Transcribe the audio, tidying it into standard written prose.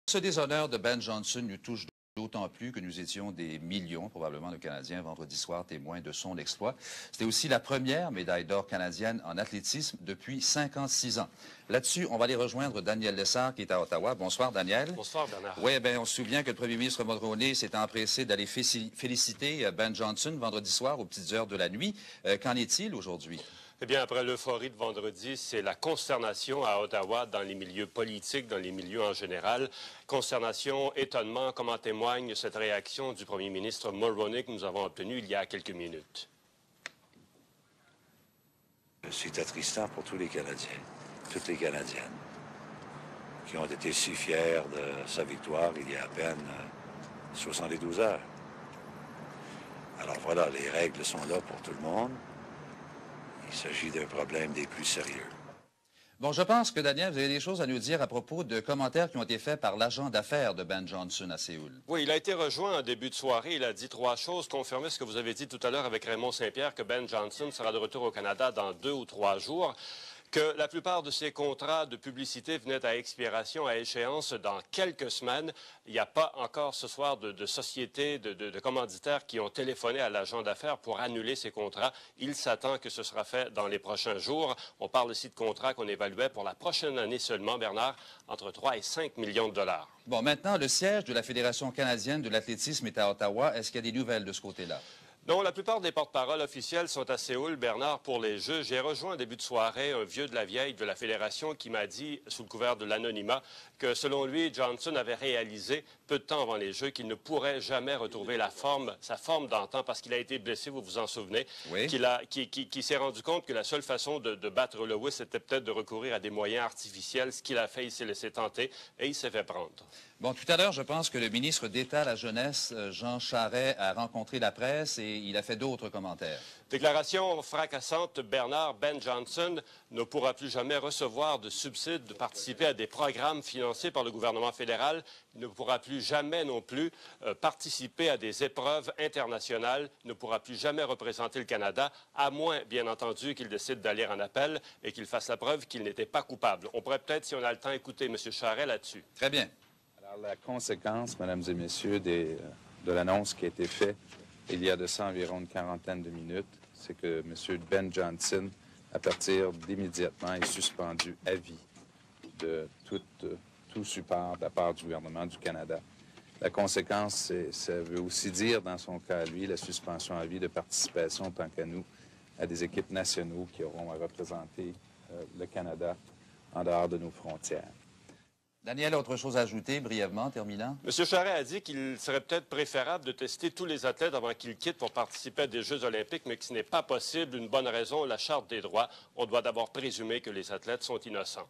Ce déshonneur de Ben Johnson nous touche d'autant plus que nous étions des millions, probablement, de Canadiens vendredi soir témoins de son exploit. C'était aussi la première médaille d'or canadienne en athlétisme depuis 56 ans. Là-dessus, on va aller rejoindre Daniel Lessard qui est à Ottawa. Bonsoir, Daniel. Bonsoir, Bernard. Oui, bien, on se souvient que le premier ministre Mulroney s'est empressé d'aller féliciter Ben Johnson vendredi soir aux petites heures de la nuit. Qu'en est-il aujourd'hui? Eh bien, après l'euphorie de vendredi, c'est la consternation à Ottawa dans les milieux politiques, dans les milieux en général. Consternation, étonnement, comme en témoigne cette réaction du premier ministre Mulroney que nous avons obtenue il y a quelques minutes. C'est attristant pour tous les Canadiens, toutes les Canadiennes, qui ont été si fiers de sa victoire il y a à peine 72 heures. Alors voilà, les règles sont là pour tout le monde. Il s'agit d'un problème des plus sérieux. Bon, je pense que, Daniel, vous avez des choses à nous dire à propos de commentaires qui ont été faits par l'agent d'affaires de Ben Johnson à Séoul. Oui, il a été rejoint en début de soirée. Il a dit 3 choses. Confirmer ce que vous avez dit tout à l'heure avec Raymond Saint-Pierre, que Ben Johnson sera de retour au Canada dans 2 ou 3 jours. Que la plupart de ces contrats de publicité venaient à expiration, à échéance dans quelques semaines. Il n'y a pas encore ce soir de sociétés, de commanditaires qui ont téléphoné à l'agent d'affaires pour annuler ces contrats. Il s'attend que ce sera fait dans les prochains jours. On parle aussi de contrats qu'on évaluait pour la prochaine année seulement, Bernard, entre 3 et 5 millions de dollars. Bon, maintenant, le siège de la Fédération canadienne de l'athlétisme est à Ottawa. Est-ce qu'il y a des nouvelles de ce côté-là? Non, la plupart des porte-paroles officiels sont à Séoul, Bernard, pour les Jeux. J'ai rejoint en début de soirée un vieux de la vieille de la Fédération qui m'a dit, sous le couvert de l'anonymat, que selon lui, Johnson avait réalisé, peu de temps avant les Jeux, qu'il ne pourrait jamais retrouver sa forme d'antan parce qu'il a été blessé, vous vous en souvenez, oui. Qui s'est rendu compte que la seule façon de battre Lewis, c'était peut-être de recourir à des moyens artificiels. Ce qu'il a fait, il s'est laissé tenter et il s'est fait prendre. Bon, tout à l'heure, je pense que le ministre d'État à la Jeunesse, Jean Charest, a rencontré la presse et il a fait d'autres commentaires. Déclaration fracassante, Bernard. Ben Johnson ne pourra plus jamais recevoir de subsides, de participer à des programmes financés par le gouvernement fédéral. Il ne pourra plus jamais non plus participer à des épreuves internationales. Il ne pourra plus jamais représenter le Canada, à moins, bien entendu, qu'il décide d'aller en appel et qu'il fasse la preuve qu'il n'était pas coupable. On pourrait peut-être, si on a le temps, écouter M. Charest là-dessus. Très bien. Alors, la conséquence, mesdames et messieurs, de l'annonce qui a été faite il y a de ça environ une quarantaine de minutes, c'est que M. Ben Johnson, à partir d'immédiatement, est suspendu à vie de tout support de la part du gouvernement du Canada. La conséquence, ça veut aussi dire, dans son cas à lui, la suspension à vie de participation, tant qu'à nous, à des équipes nationaux qui auront à représenter le Canada en dehors de nos frontières. Daniel, autre chose à ajouter, brièvement, en terminant? M. Charest a dit qu'il serait peut-être préférable de tester tous les athlètes avant qu'ils quittent pour participer à des Jeux olympiques, mais que ce n'est pas possible. Une bonne raison, la Charte des droits. On doit d'abord présumer que les athlètes sont innocents.